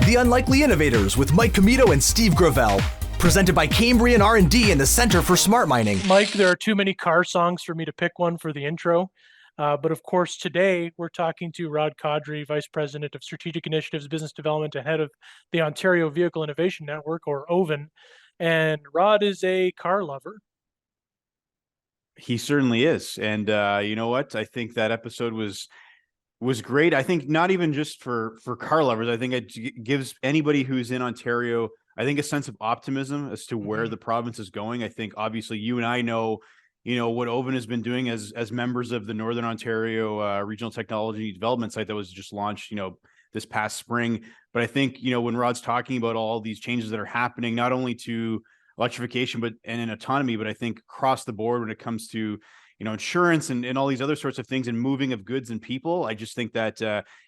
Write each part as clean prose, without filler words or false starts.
The Unlikely Innovators with Mike Commito and Steve Gravel. Presented by Cambrian R&D and the Center for Smart Mining. Mike, there are too many car songs for me to pick one for the intro. But of course, today we're talking to Raed Kadri, Vice President of Strategic Initiatives, Business Development, and Head of the Ontario Vehicle Innovation Network, or OVIN. And Raed is a car lover. He certainly is. And you know what? I think that episode was great. I think not even just for car lovers. I think it gives anybody who's in Ontario, I think, a sense of optimism as to where the province is going. I think obviously you and I know, what OVIN has been doing as members of the Northern Ontario Regional Technology Development Site that was just launched, this past spring. But I think, when Rod's talking about all these changes that are happening, not only to electrification, and in autonomy, but I think across the board when it comes to insurance and all these other sorts of things and moving of goods and people. I just think that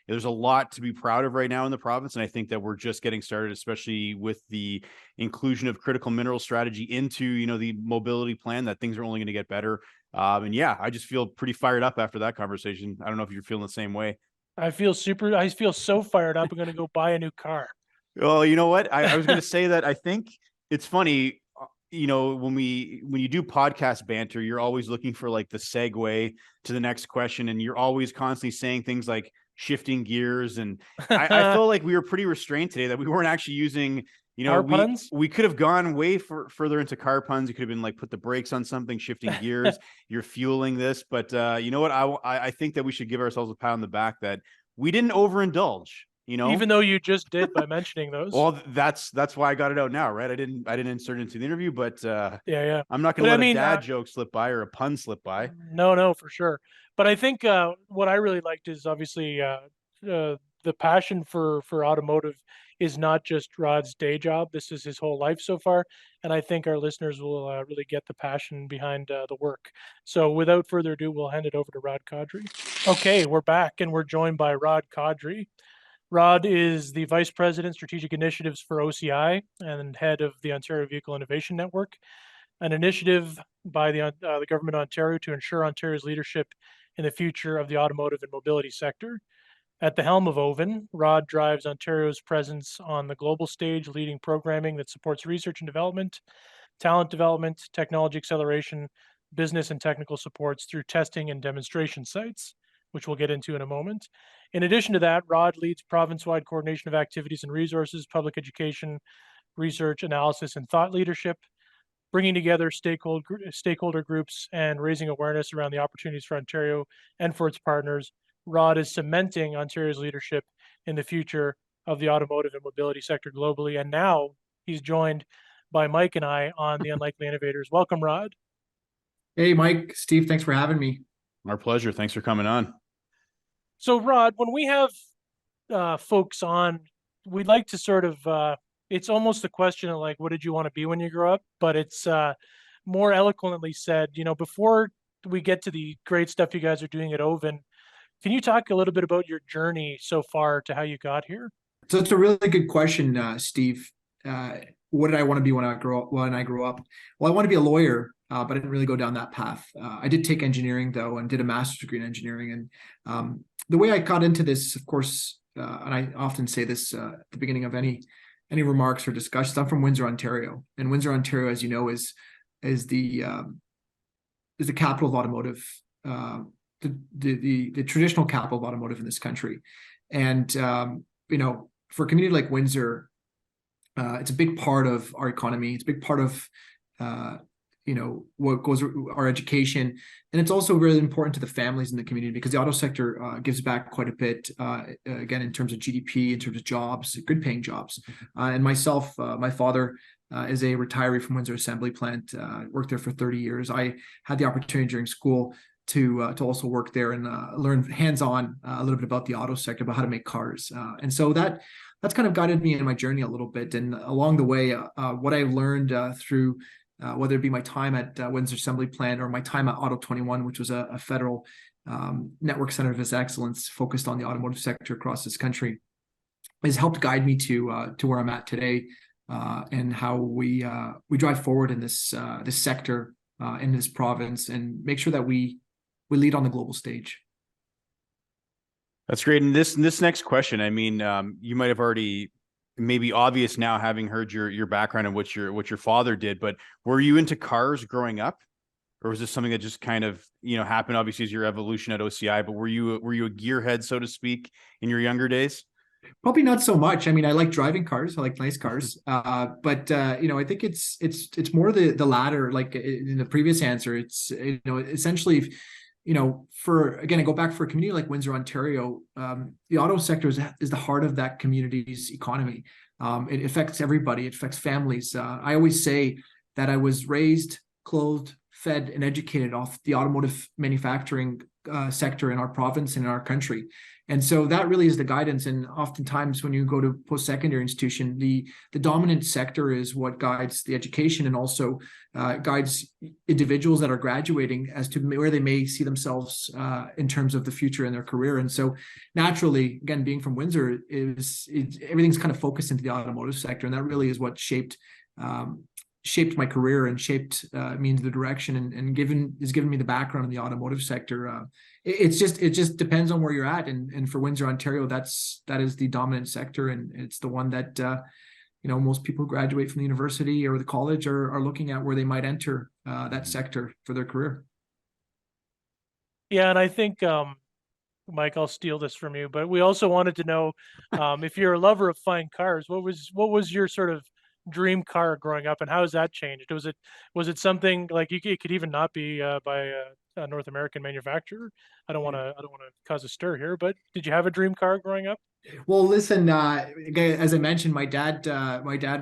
there's a lot to be proud of right now in the province. And I think that we're just getting started, especially with the inclusion of critical mineral strategy into, the mobility plan, that things are only going to get better. And yeah, I just feel pretty fired up after that conversation. I don't know if you're feeling the same way. I feel so fired up. I'm going to go buy a new car. Well, you know what? I was going to say that I think it's funny. When you do podcast banter, you're always looking for like the segue to the next question, and you're always constantly saying things like shifting gears. And I feel like we were pretty restrained today, that we weren't actually using, car puns? We could have gone way further into car puns. You could have been like, put the brakes on something, shifting gears, you're fueling this. But you know what? I think that we should give ourselves a pat on the back that we didn't overindulge. Even though you just did by mentioning those. Well, that's why I got it out now, right? I didn't insert it into the interview, but yeah. I'm not going to let a dad joke slip by or a pun slip by. No, for sure. But I think what I really liked is obviously the passion for automotive is not just Rod's day job. This is his whole life so far, and I think our listeners will really get the passion behind the work. So without further ado, we'll hand it over to Raed Kadri. Okay, we're back, and we're joined by Raed Kadri. Raed is the Vice President, Strategic Initiatives for OCI and head of the Ontario Vehicle Innovation Network, an initiative by the Government of Ontario to ensure Ontario's leadership in the future of the automotive and mobility sector. At the helm of OVIN, Raed drives Ontario's presence on the global stage, leading programming that supports research and development, talent development, technology acceleration, business and technical supports through testing and demonstration sites, which we'll get into in a moment. In addition to that, Raed leads province-wide coordination of activities and resources, public education, research, analysis, and thought leadership, bringing together stakeholder groups and raising awareness around the opportunities for Ontario and for its partners. Raed is cementing Ontario's leadership in the future of the automotive and mobility sector globally. And now he's joined by Mike and I on the Unlikely Innovators. Welcome, Raed. Hey, Mike, Steve, thanks for having me. Our pleasure. Thanks for coming on. So, Raed, when we have folks on, we'd like to sort of, it's almost a question of like, what did you want to be when you grew up? But it's more eloquently said, before we get to the great stuff you guys are doing at OVIN, can you talk a little bit about your journey so far to how you got here? So it's a really good question, Steve. What did I want to be when I grew up? Well, I want to be a lawyer, but I didn't really go down that path. I did take engineering though, and did a master's degree in engineering. And the way I got into this, of course, and I often say this at the beginning of any remarks or discussions, I'm from Windsor, Ontario, and Windsor, Ontario, as you know, is the capital of automotive, the traditional capital of automotive in this country. And for a community like Windsor, it's a big part of our economy. It's a big part of what goes our education, and it's also really important to the families in the community because the auto sector gives back quite a bit. Again, in terms of GDP, in terms of jobs, good paying jobs. And myself, my father is a retiree from Windsor Assembly Plant. Worked there for 30 years. I had the opportunity during school to also work there and learn hands-on a little bit about the auto sector, about how to make cars. And so that's kind of guided me in my journey a little bit. And along the way, what I learned through whether it be my time at Windsor Assembly Plant or my time at Auto 21, which was a federal network center of excellence focused on the automotive sector across this country, has helped guide me to where I'm at today, and how we drive forward in this sector in this province and make sure that we lead on the global stage. That's great. And this next question, I mean, you might have already maybe obvious now, having heard your background and what your father did, but were you into cars growing up, or was this something that just kind of, happened obviously as your evolution at OCI? But were you a gearhead, so to speak, in your younger days? Probably not so much. I mean, I like driving cars. I like nice cars. But I think it's more the latter. Like in the previous answer, it's essentially, for again, I go back for a community like Windsor, Ontario. The auto sector is the heart of that community's economy. It affects everybody. It affects families. I always say that I was raised, clothed, fed, and educated off the automotive manufacturing sector in our province and in our country. And so that really is the guidance. And oftentimes when you go to post-secondary institution, the dominant sector is what guides the education and also guides individuals that are graduating as to where they may see themselves in terms of the future in their career. And so naturally, again, being from Windsor, everything's kind of focused into the automotive sector. And that really is what shaped my career and shaped me into the direction and given me the background in the automotive sector. It just depends on where you're at. And for Windsor, Ontario, that is the dominant sector. And it's the one that, most people who graduate from the university or the college are looking at where they might enter that sector for their career. Yeah. And I think, Mike, I'll steal this from you, but we also wanted to know if you're a lover of fine cars, what was your sort of dream car growing up, and how has that changed? Was it something like it could even not be by a North American manufacturer? I don't want to cause a stir here, but did you have a dream car growing up? Well, listen, as I mentioned, my dad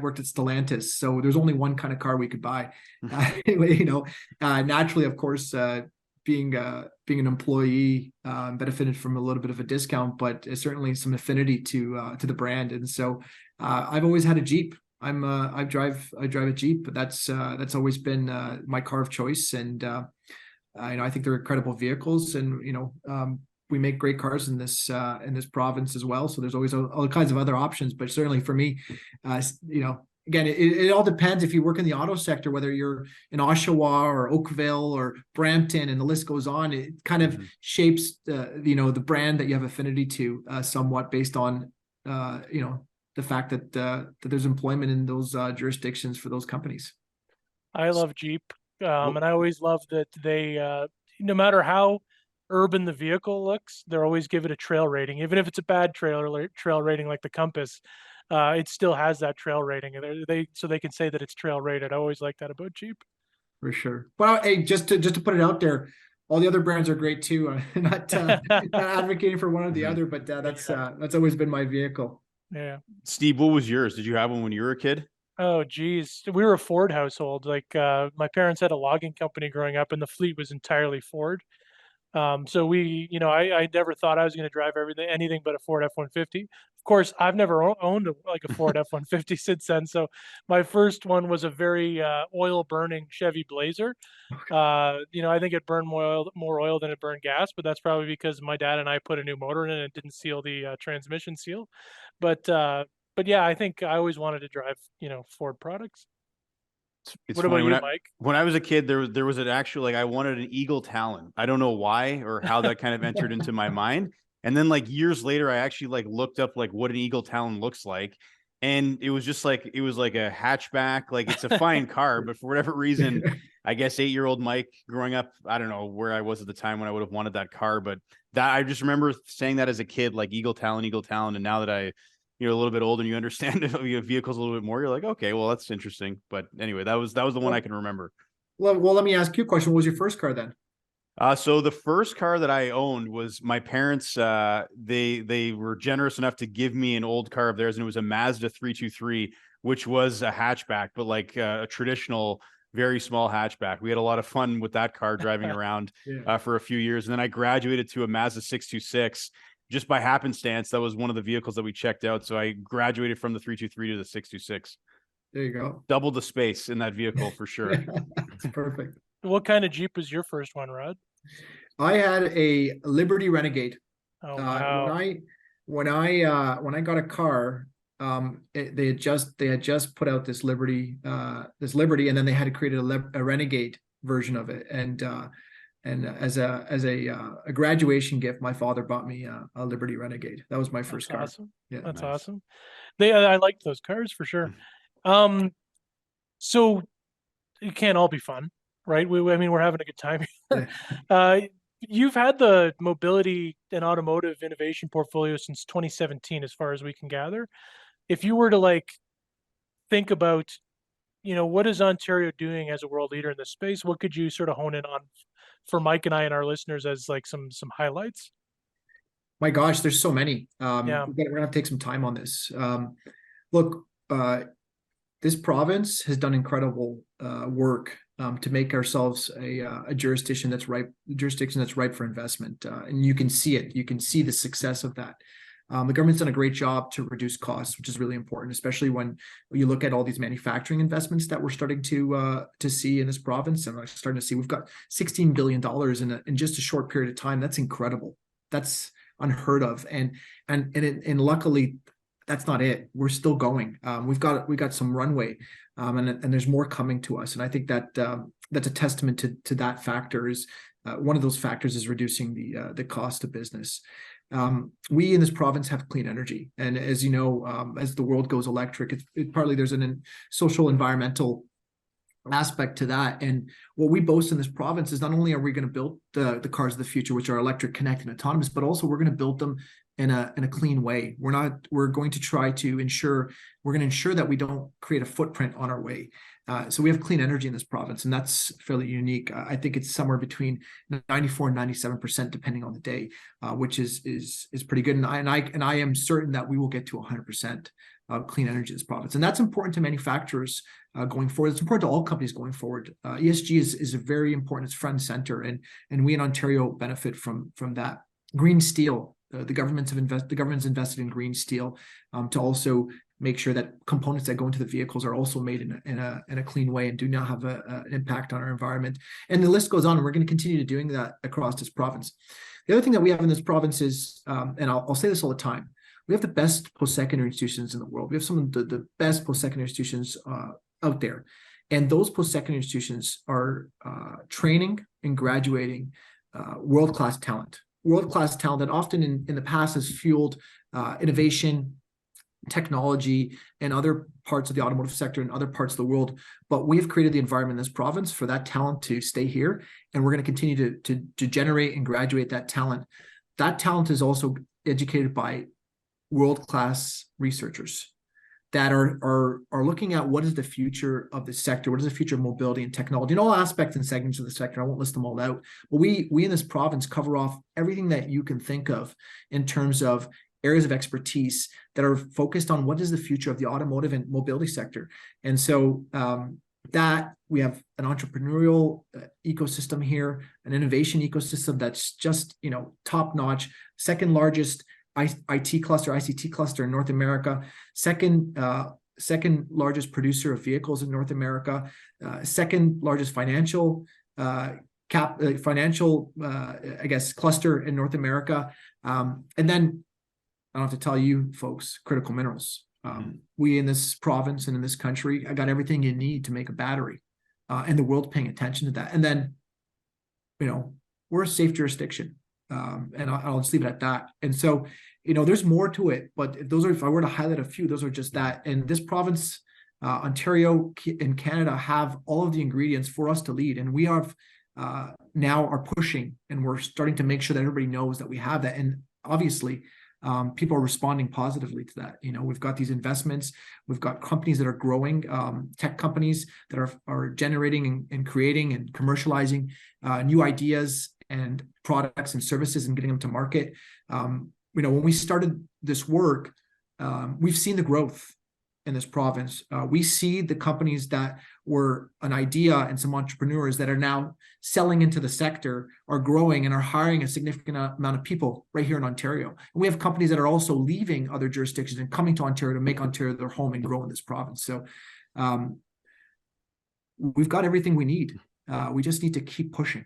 worked at Stellantis, so there's only one kind of car we could buy. Naturally, of course, being an employee, benefited from a little bit of a discount, but certainly some affinity to the brand. And so I've always had a Jeep. I drive a Jeep, but that's always been my car of choice. And I think they're incredible vehicles, and we make great cars in this province as well. So there's always all kinds of other options. But certainly for me, again, it all depends if you work in the auto sector, whether you're in Oshawa or Oakville or Brampton, and the list goes on. It kind of shapes the brand that you have affinity to somewhat based on the fact that there's employment in those jurisdictions for those companies. I love Jeep, and I always love that they, no matter how urban the vehicle looks, they're always give it a trail rating, even if it's a bad trail rating like the Compass. It still has that trail rating, so they can say that it's trail rated. I always like that about Jeep. For sure. Well, hey, just to put it out there, all the other brands are great too. I'm not advocating for one or the other, but that's always been my vehicle. Yeah. Steve, what was yours? Did you have one when you were a kid? Oh, geez. We were a Ford household. Like my parents had a logging company growing up, and the fleet was entirely Ford. So I never thought I was going to drive anything but a Ford F-150. Of course, I've never owned a Ford F-150 since then. So my first one was a very oil-burning Chevy Blazer. I think it burned more oil than it burned gas, but that's probably because my dad and I put a new motor in it and it didn't seal the transmission seal. But yeah, I think I always wanted to drive, Ford products. It's What funny, about you, Mike? When I was a kid, there was an actual, I wanted an Eagle Talon. I don't know why or how that kind of entered into my mind. And then years later, I actually looked up what an Eagle Talon looks like. And it was just it was like a hatchback. It's a fine car, but for whatever reason, I guess 8-year-old Mike growing up, I don't know where I was at the time when I would have wanted that car, but that I just remember saying that as a kid, Eagle Talon. And now that you're a little bit older and you understand vehicles a little bit more, you're like, okay, well, that's interesting. But anyway, that was the one I can remember. Well, let me ask you a question. What was your first car then? So the first car that I owned was my parents. They were generous enough to give me an old car of theirs, and it was a Mazda 323, which was a hatchback, but a traditional, very small hatchback. We had a lot of fun with that car driving around for a few years. And then I graduated to a Mazda 626. Just by happenstance, that was one of the vehicles that we checked out. So I graduated from the 323 to the 626. There you go. Double the space in that vehicle for sure. That's perfect. What kind of Jeep was your first one, Rod? I had a Liberty Renegade. Oh, wow. When I got a car, they had just put out this Liberty, and then they had to create a Renegade version of it, and And as a graduation gift, my father bought me a Liberty Renegade. That was my first car. Awesome. Yeah, That's Nice. awesome. I liked those cars for sure. So it can't all be fun, right? I mean, we're having a good time. yeah. You've had the mobility and automotive innovation portfolio since 2017, as far as we can gather. If you were to like think about, what is Ontario doing as a world leader in this space? What could you sort of hone in on for Mike and I and our listeners as like some highlights? My gosh, there's so many. Yeah. We're gonna have to take some time on this. Look, this province has done incredible work to make ourselves a jurisdiction that's ripe for investment, and you can see it. You can see the success of that. The government's done a great job to reduce costs, which is really important, especially when you look at all these manufacturing investments that we're starting to see in this province. And we're starting to see we've got $16 billion in just a short period of time. That's incredible. That's unheard of. And luckily, that's not it. We're still going. We've got some runway, and there's more coming to us. And I think that that's a testament to that factor. Is one of those factors is reducing the cost of business. We in this province have clean energy, and as you know, as the world goes electric, partly there's an social environmental aspect to that. And what we boast in this province is not only are we going to build the cars of the future, which are electric, connected, and autonomous, but also we're going to build them in a clean way. We're going to try to ensure that we don't create a footprint on our way. So we have clean energy in this province, and that's fairly unique. I think it's somewhere between 94 and 97%, depending on the day, which is pretty good. And I am certain that we will get to 100% clean energy in this province, and that's important to manufacturers going forward. It's important to all companies going forward. ESG is a very important. It's front and center, and we in Ontario benefit from that. Green steel. The government's invested in green steel to also make sure that components that go into the vehicles are also made in a clean way and do not have an impact on our environment. And the list goes on, and we're going to continue doing that across this province. The other thing that we have in this province is, and I'll say this all the time, we have the best post-secondary institutions in the world. We have some of the best post-secondary institutions out there. And those post-secondary institutions are training and graduating world-class talent that often in the past has fueled innovation, technology, and other parts of the automotive sector and other parts of the world. But we've created the environment in this province for that talent to stay here, and we're going to continue to generate and graduate that talent. That talent is also educated by world-class researchers that are looking at what is the future of the sector, what is the future of mobility and technology, in all aspects and segments of the sector. I won't list them all out, but we in this province cover off everything that you can think of in terms of areas of expertise that are focused on what is the future of the automotive and mobility sector. And so that we have an entrepreneurial ecosystem here, an innovation ecosystem that's just top notch, second largest ICT cluster in North America, second largest producer of vehicles in North America, second largest financial cluster in North America, and then I don't have to tell you folks, critical minerals. We in this province and in this country, I got everything you need to make a battery, and the world's paying attention to that. And then, we're a safe jurisdiction. And I'll just leave it at that. And so, there's more to it, but if I were to highlight a few, those are just that. And this province, Ontario and Canada have all of the ingredients for us to lead. And we have now are pushing, and we're starting to make sure that everybody knows that we have that. And obviously, people are responding positively to that. We've got these investments, we've got companies that are growing, tech companies that are generating and creating and commercializing new ideas and products and services and getting them to market. When we started this work, we've seen the growth in this province. We see the companies that were an idea and some entrepreneurs that are now selling into the sector are growing and are hiring a significant amount of people right here in Ontario. And we have companies that are also leaving other jurisdictions and coming to Ontario to make Ontario their home and grow in this province. So we've got everything we need. We just need to keep pushing.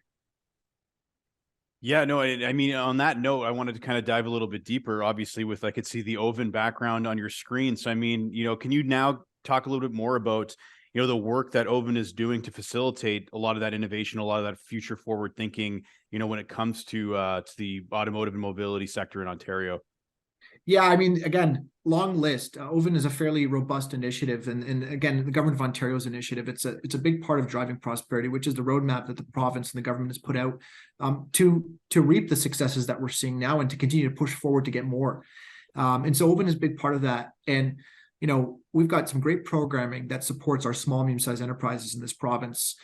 Yeah, no, I mean, on that note, I wanted to kind of dive a little bit deeper, obviously, with I could see the OVIN background on your screen. So, I mean, can you now talk a little bit more about, you know, the work that OVIN is doing to facilitate a lot of that innovation, a lot of that future forward thinking, you know, when it comes to the automotive and mobility sector in Ontario. Yeah, I mean, again, long list. OVIN is a fairly robust initiative, and again, the government of Ontario's initiative. It's a big part of driving prosperity, which is the roadmap that the province and the government has put out to reap the successes that we're seeing now and to continue to push forward to get more. And so OVIN is a big part of that. And you know, we've got some great programming that supports our small, medium-sized enterprises in this province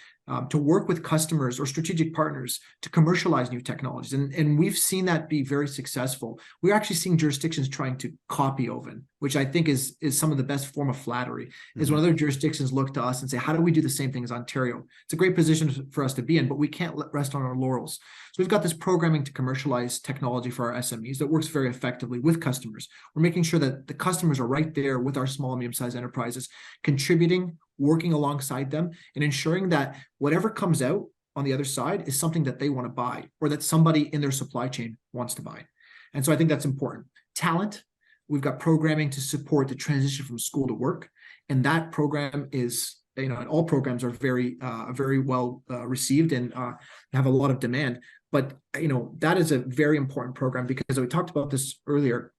to work with customers or strategic partners to commercialize new technologies. And we've seen that be very successful. We're actually seeing jurisdictions trying to copy OVIN, which I think is some of the best form of flattery, is when other jurisdictions look to us and say, how do we do the same thing as Ontario? It's a great position for us to be in, but we can't rest on our laurels. So we've got this programming to commercialize technology for our SMEs that works very effectively with customers. We're making sure that the customers are right there with our small and medium-sized enterprises, contributing, working alongside them, and ensuring that whatever comes out on the other side is something that they want to buy or that somebody in their supply chain wants to buy. And so I think that's important. Talent, we've got programming to support the transition from school to work. And that program is, you know, and all programs are very well received and have a lot of demand. But, you know, that is a very important program because we talked about this earlier.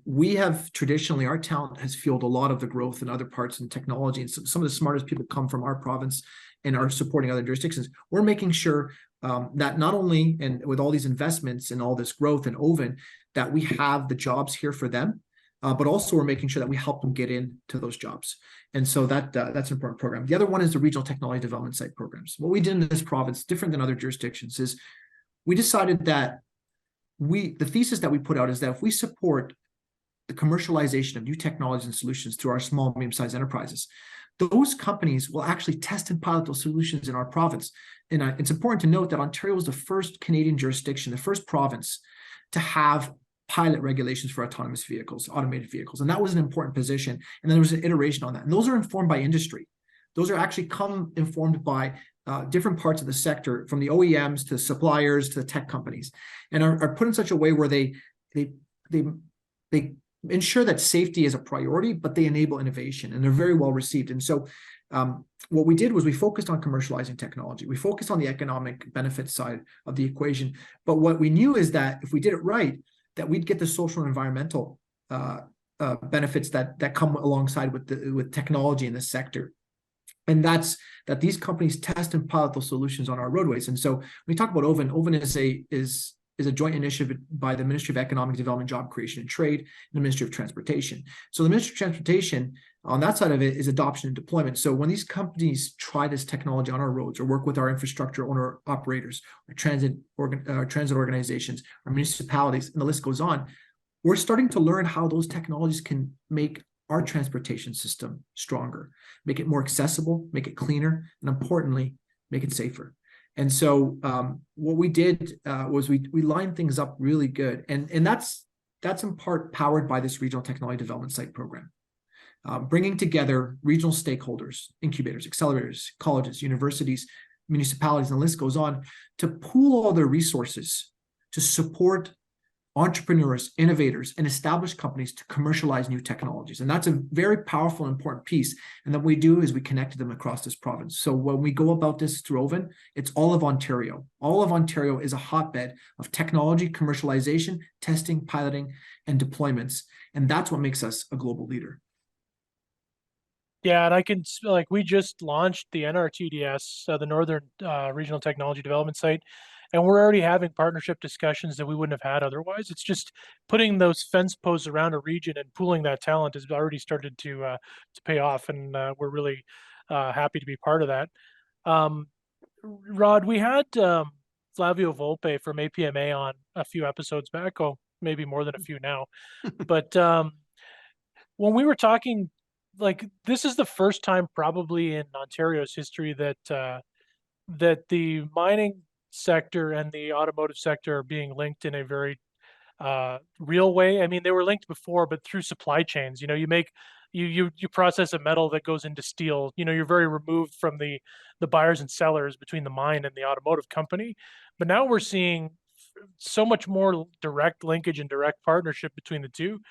We have traditionally, our talent has fueled a lot of the growth in other parts in technology, and some of the smartest people come from our province and are supporting other jurisdictions. We're making sure that not only, and with all these investments and all this growth in OVIN, that we have the jobs here for them, but also we're making sure that we help them get into those jobs. And so that's an important program. The other one is the regional technology development site programs. What we did in this province, different than other jurisdictions, is we decided that the thesis that we put out is that if we support the commercialization of new technologies and solutions through our small, medium-sized enterprises, those companies will actually test and pilot those solutions in our province. And it's important to note that Ontario was the first Canadian jurisdiction, the first province to have pilot regulations for autonomous vehicles, automated vehicles. And that was an important position. And then there was an iteration on that. And those are informed by industry. Those are actually informed by different parts of the sector, from the OEMs to suppliers to the tech companies, and are put in such a way where they ensure that safety is a priority, but they enable innovation, and they're very well received. And so what we did was we focused on commercializing technology. We focused on the economic benefit side of the equation. But what we knew is that if we did it right, that we'd get the social and environmental benefits that come alongside with technology in this sector. And that's that these companies test and pilot those solutions on our roadways. And so when we talk about OVIN, OVIN is a joint initiative by the Ministry of Economic Development, Job Creation and Trade, and the Ministry of Transportation. So the Ministry of Transportation, on that side of it, is adoption and deployment. So when these companies try this technology on our roads or work with our infrastructure owner operators, or transit organizations, or municipalities, and the list goes on, we're starting to learn how those technologies can make our transportation system stronger, make it more accessible, make it cleaner, and importantly, make it safer. And so what we did was we lined things up really good. And that's in part powered by this regional technology development site program, bringing together regional stakeholders, incubators, accelerators, colleges, universities, municipalities, and the list goes on, to pool all their resources to support entrepreneurs, innovators, and established companies to commercialize new technologies. And that's a very powerful and important piece. And what we do is we connected them across this province. So when we go about this through OVIN, it's all of Ontario. All of Ontario is a hotbed of technology, commercialization, testing, piloting, and deployments. And that's what makes us a global leader. Yeah, and we just launched the NRTDS, the Northern Regional Technology Development Site, and we're already having partnership discussions that we wouldn't have had otherwise. It's just putting those fence posts around a region and pooling that talent has already started to pay off, and we're really happy to be part of that. Rod, we had Flavio Volpe from APMA on a few episodes back, maybe more than a few now, but when we were talking, this is the first time probably in Ontario's history that the mining sector and the automotive sector are being linked in a very real way. I mean, they were linked before, but through supply chains. You know, you process a metal that goes into steel. You know, you're very removed from the buyers and sellers between the mine and the automotive company. But now we're seeing so much more direct linkage and direct partnership between the two.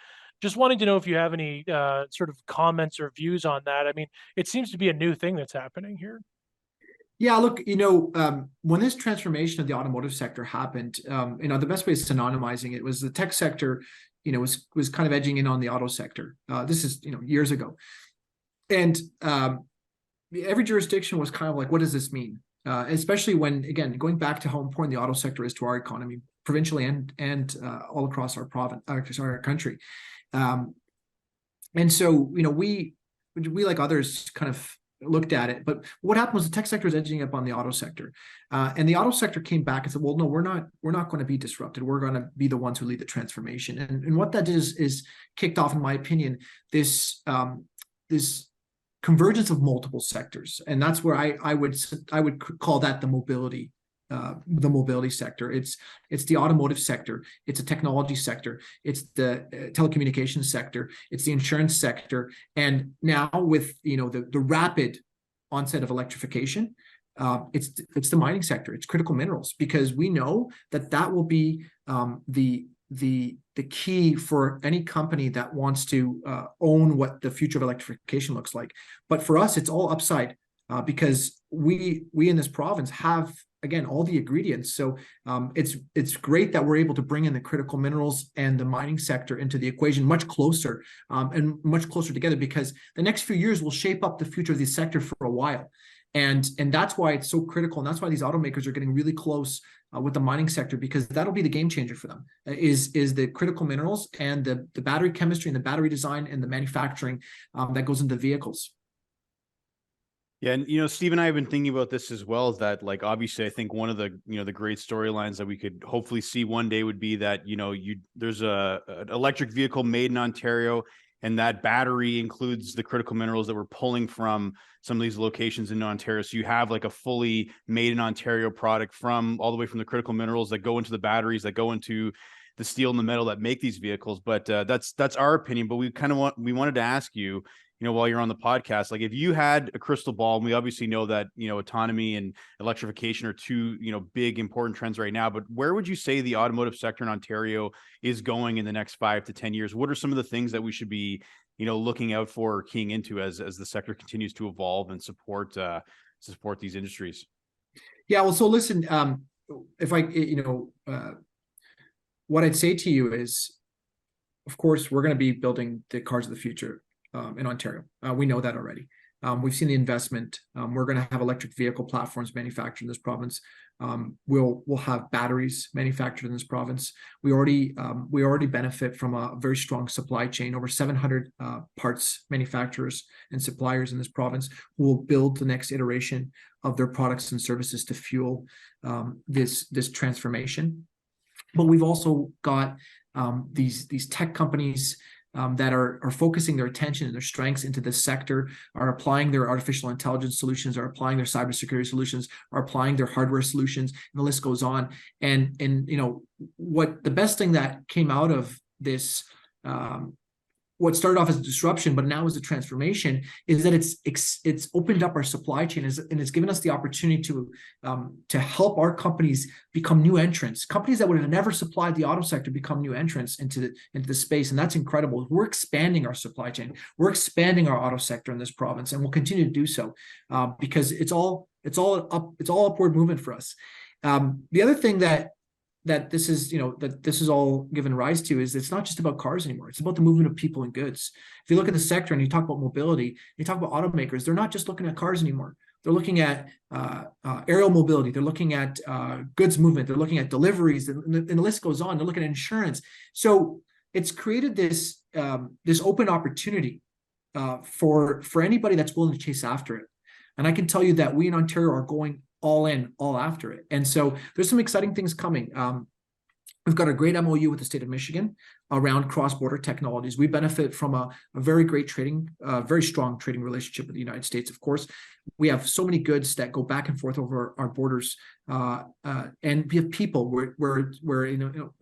Just wanting to know if you have any sort of comments or views on that. I mean, it seems to be a new thing that's happening here. Yeah, look, when this transformation of the automotive sector happened, the best way of synonymizing it was the tech sector, was kind of edging in on the auto sector. This is, years ago. And every jurisdiction was kind of like, what does this mean? Especially when, again, going back to how important the auto sector is to our economy, provincially and all across our province, our country. And so, we like others kind of looked at it, but what happened was the tech sector is edging up on the auto sector, and the auto sector came back and said, well, no, we're not going to be disrupted. We're going to be the ones who lead the transformation. And what that is kicked off, in my opinion, this convergence of multiple sectors. And that's where I would call that the mobility sector. It's the automotive sector, it's a technology sector, it's the telecommunications sector, it's the insurance sector, and now with the rapid onset of electrification, it's the mining sector, it's critical minerals, because we know that will be the key for any company that wants to own what the future of electrification looks like. But for us, it's all upside, because we in this province have, again, all the ingredients. So it's great that we're able to bring in the critical minerals and the mining sector into the equation much closer, and much closer together, because the next few years will shape up the future of the sector for a while. And that's why it's so critical. And that's why these automakers are getting really close with the mining sector, because that'll be the game changer for them, is the critical minerals and the battery chemistry and the battery design and the manufacturing that goes into vehicles. Yeah, and Steve and I have been thinking about this as well. Is that, like, obviously, I think one of the the great storylines that we could hopefully see one day would be that there's an electric vehicle made in Ontario, and that battery includes the critical minerals that we're pulling from some of these locations in Ontario. So you have like a fully made in Ontario product from all the way from the critical minerals that go into the batteries, that go into the steel and the metal that make these vehicles. But that's our opinion. But we wanted to ask you, while you're on the podcast, like, if you had a crystal ball, and we obviously know that, autonomy and electrification are two, big important trends right now, but where would you say the automotive sector in Ontario is going in the next 5 to 10 years? What are some of the things that we should be, looking out for or keying into as the sector continues to evolve and support these industries? Yeah, well, so listen, if I, what I'd say to you is, of course, we're going to be building the cars of the future in Ontario. We know that already. We've seen the investment. We're going to have electric vehicle platforms manufactured in this province. We'll have batteries manufactured in this province. We already benefit from a very strong supply chain. Over 700 parts manufacturers and suppliers in this province who will build the next iteration of their products and services to fuel this transformation. But we've also got these tech companies that are focusing their attention and their strengths into this sector, are applying their artificial intelligence solutions, are applying their cybersecurity solutions, are applying their hardware solutions, and the list goes on. And what the best thing that came out of this, what started off as a disruption, but now is a transformation, is that it's opened up our supply chain, and it's given us the opportunity to help our companies become new entrants. Companies that would have never supplied the auto sector become new entrants into the space, and that's incredible. We're expanding our supply chain. We're expanding our auto sector in this province, and we'll continue to do so because it's all upward movement for us. The other thing that this is all given rise to is it's not just about cars anymore. It's about the movement of people and goods. If you look at the sector and you talk about mobility, you talk about automakers, they're not just looking at cars anymore. They're looking at aerial mobility. They're looking at goods movement. They're looking at deliveries, and the list goes on. They're looking at insurance. So it's created this open opportunity for anybody that's willing to chase after it. And I can tell you that we in Ontario are going all in, all after it. And so there's some exciting things coming. We've got a great MOU with the state of Michigan around cross-border technologies. We benefit from a very great very strong trading relationship with the United States. Of course, we have so many goods that go back and forth over our borders, and we have people. We're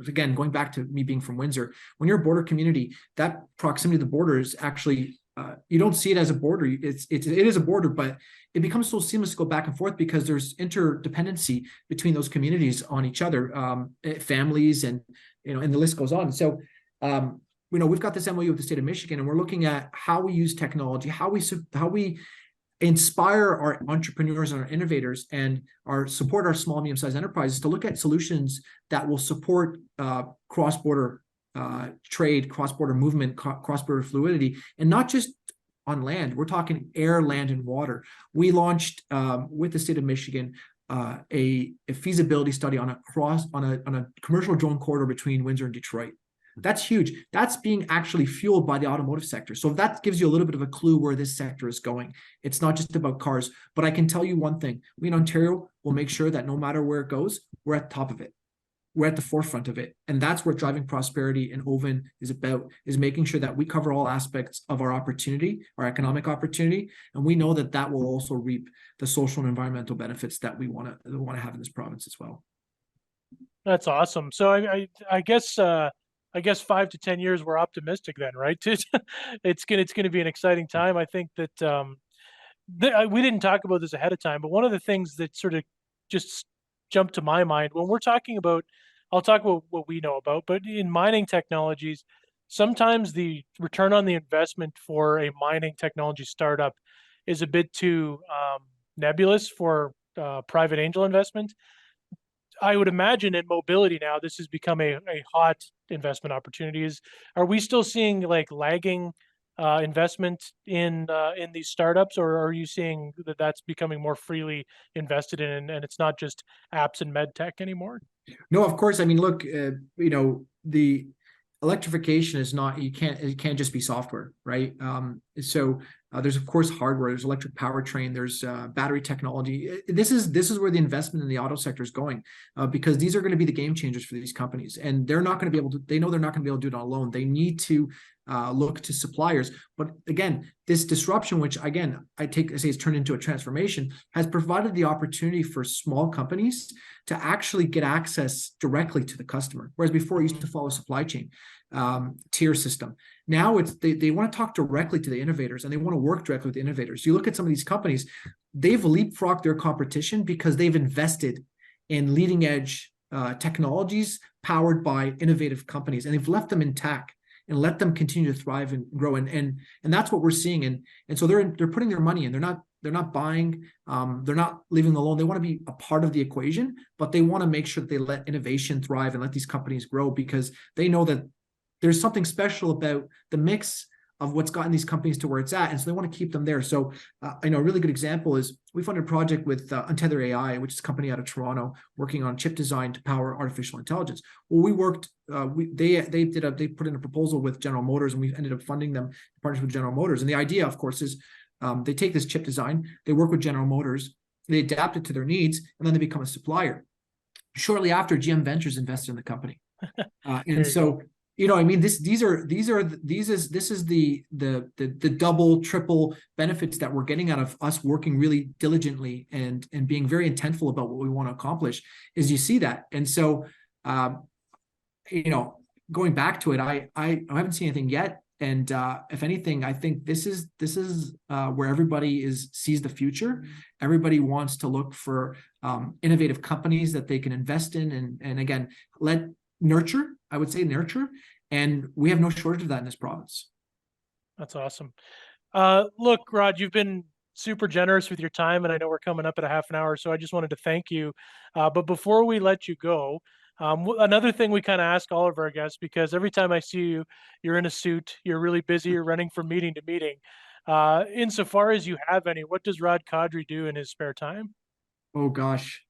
again, going back to me being from Windsor. When you're a border community, that proximity to the border is actually you don't see it as a border. It is a border, but it becomes so seamless to go back and forth because there's interdependency between those communities on each other, families, and the list goes on. So we've got this MOU with the state of Michigan, and we're looking at how we use technology, how we inspire our entrepreneurs and our innovators and support our small, medium-sized enterprises to look at solutions that will support cross-border trade, cross-border movement, cross-border fluidity, and not just on land. We're talking air, land, and water. We launched with the state of Michigan a feasibility study on a commercial drone corridor between Windsor and Detroit. That's huge. That's being actually fueled by the automotive sector. So that gives you a little bit of a clue where this sector is going. It's not just about cars, but I can tell you one thing. We in Ontario will make sure that no matter where it goes, we're at the top of it. We're at the forefront of it. And that's what driving prosperity and OVIN is about, is making sure that we cover all aspects of our opportunity, our economic opportunity. And we know that will also reap the social and environmental benefits that we want to have in this province as well. That's awesome. So I guess 5 to 10 years, we're optimistic then, right? It's gonna be an exciting time. I think that we didn't talk about this ahead of time, but one of the things that sort of just jumped to my mind when we're talking about, I'll talk about what we know about, but in mining technologies, sometimes the return on the investment for a mining technology startup is a bit too nebulous for private angel investment. I would imagine in mobility now, this has become a hot investment opportunity. Are we still seeing like lagging investment in these startups, or are you seeing that that's becoming more freely invested in, and it's not just apps and med tech anymore? No, of course. I mean, look, the electrification is not, it can't just be software, right? So there's of course hardware, there's electric powertrain, there's battery technology. This is where the investment in the auto sector is going, because these are going to be the game changers for these companies, and they're not going to be able to. They know they're not going to be able to do it alone. They need to look to suppliers. But again, this disruption, which again I say is turned into a transformation, has provided the opportunity for small companies to actually get access directly to the customer, whereas before it used to follow a supply chain tier system. Now it's they want to talk directly to the innovators, and they want to work directly with the innovators. You look at some of these companies, they've leapfrogged their competition because they've invested in leading edge technologies powered by innovative companies, and they've left them intact and let them continue to thrive and grow. And that's what we're seeing. And so they're putting their money in. They're not buying, they're not leaving alone. They want to be a part of the equation, but they want to make sure that they let innovation thrive and let these companies grow, because they know that there's something special about the mix of what's gotten these companies to where it's at. And so they want to keep them there. So I know a really good example is we funded a project with Untether AI, which is a company out of Toronto working on chip design to power artificial intelligence. Well, we worked, they put in a proposal with General Motors, and we ended up funding them in partnership with General Motors. And the idea, of course, is they take this chip design, they work with General Motors, they adapt it to their needs, and then they become a supplier. Shortly after, GM Ventures invested in the company. And so, I mean, this is the double, triple benefits that we're getting out of us working really diligently and being very intentful about what we want to accomplish, is you see that. And so, going back to it, I haven't seen anything yet. And if anything, I think this is where everybody sees the future. Everybody wants to look for innovative companies that they can invest in, and again, nurture. I would say nurture, and we have no shortage of that in this province. That's awesome. Look, Rod, you've been super generous with your time, and I know we're coming up at a half an hour, so I just wanted to thank you. But before we let you go, another thing we kind of ask all of our guests, because every time I see you, you're in a suit, you're really busy, you're running from meeting to meeting. Insofar as you have any, what does Raed Kadri do in his spare time? Oh gosh.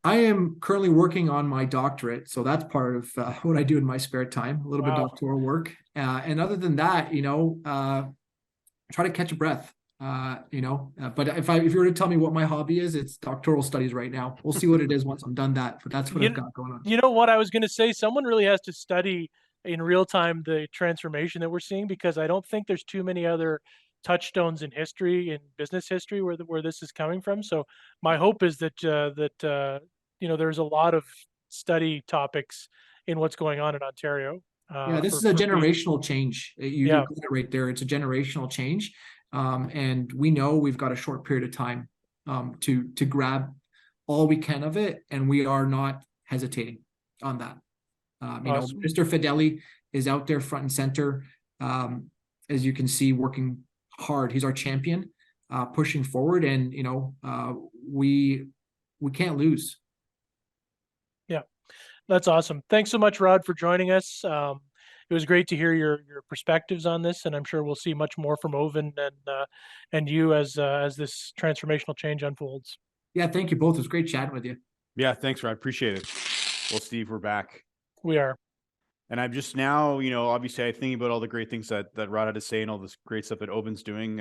I am currently working on my doctorate, so that's part of what I do in my spare time, a little bit of doctoral work. And other than that, try to catch a breath, but if you were to tell me what my hobby is, it's doctoral studies right now. We'll see what it is once I'm done that, but that's what I've got going on. You know what I was going to say? Someone really has to study in real time the transformation that we're seeing, because I don't think there's too many other touchstones in history, in business history, where this is coming from. So my hope is that there's a lot of study topics in what's going on in Ontario. This is a generational change. You got it right there. It's a generational change, and we know we've got a short period of time to grab all we can of it, and we are not hesitating on that. Awesome. Mr. Fedeli is out there front and center. As you can see, working hard. He's our champion, pushing forward, and we can't lose. Yeah, that's awesome. Thanks so much, Rod, for joining us. It was great to hear your perspectives on this, and I'm sure we'll see much more from OVIN and you as this transformational change unfolds. Yeah, thank you both. It was great chatting with you. Yeah, thanks, Rod. Appreciate it. Well, Steve, we're back. We are. And I'm just now, obviously I think about all the great things that Rod had to say and all this great stuff that OVIN's doing.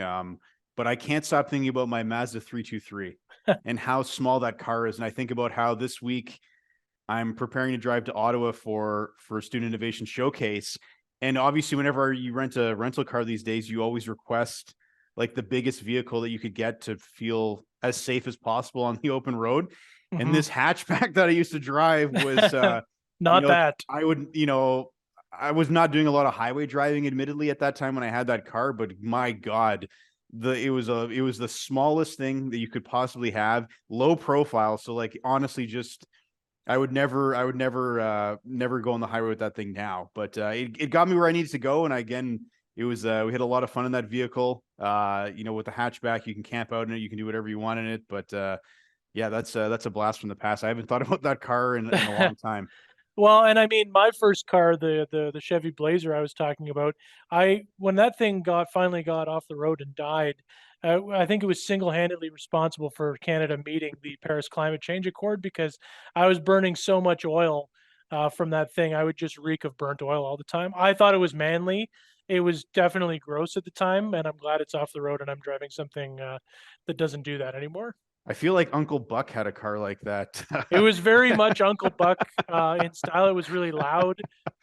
But I can't stop thinking about my Mazda 323 and how small that car is. And I think about how this week I'm preparing to drive to Ottawa for Student Innovation Showcase. And obviously, whenever you rent a rental car these days, you always request like the biggest vehicle that you could get to feel as safe as possible on the open road. Mm-hmm. And this hatchback that I used to drive was not that. I would, I was not doing a lot of highway driving, admittedly, at that time when I had that car, but my God, it was the smallest thing that you could possibly have, low profile. So like, honestly, just, I would never go on the highway with that thing now, but it got me where I needed to go. And again, it was, we had a lot of fun in that vehicle. With the hatchback, you can camp out in it, you can do whatever you want in it. But yeah, that's a blast from the past. I haven't thought about that car in a long time. Well, and I mean, my first car, the Chevy Blazer I was talking about, when that thing finally got off the road and died, I think it was single-handedly responsible for Canada meeting the Paris Climate Change Accord, because I was burning so much oil from that thing. I would just reek of burnt oil all the time. I thought it was manly. It was definitely gross at the time, and I'm glad it's off the road and I'm driving something that doesn't do that anymore. I feel like Uncle Buck had a car like that. It was very much Uncle Buck in style. It was really loud.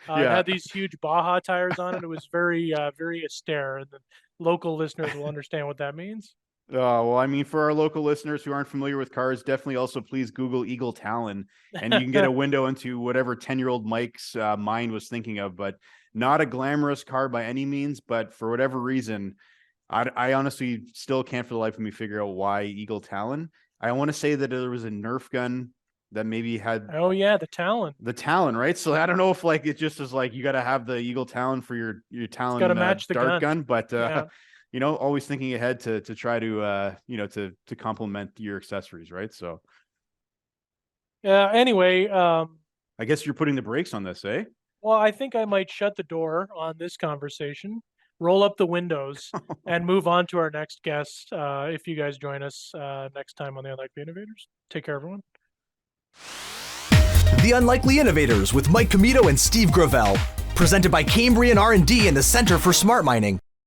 It had these huge Baja tires on it. It was very, very austere. And the local listeners will understand what that means. Well, I mean, for our local listeners who aren't familiar with cars, definitely also please Google Eagle Talon, and you can get a window into whatever 10-year-old Mike's mind was thinking of. But not a glamorous car by any means. But for whatever reason, I honestly still can't for the life of me figure out why Eagle Talon. I want to say that there was a Nerf gun that maybe had. Oh yeah, the Talon. The Talon, right? So I don't know if like it just is like you got to have the Eagle Talon for your Talon got to match the dart gun, but yeah. Always thinking ahead to try to to complement your accessories, right? So anyway, I guess you're putting the brakes on this, eh? Well, I think I might shut the door on this conversation, roll up the windows, and move on to our next guest. If you guys join us next time on the Unlikely Innovators. Take care, everyone. The Unlikely Innovators with Mike Commito and Steve Gravel, presented by Cambrian R&D and the Center for Smart Mining.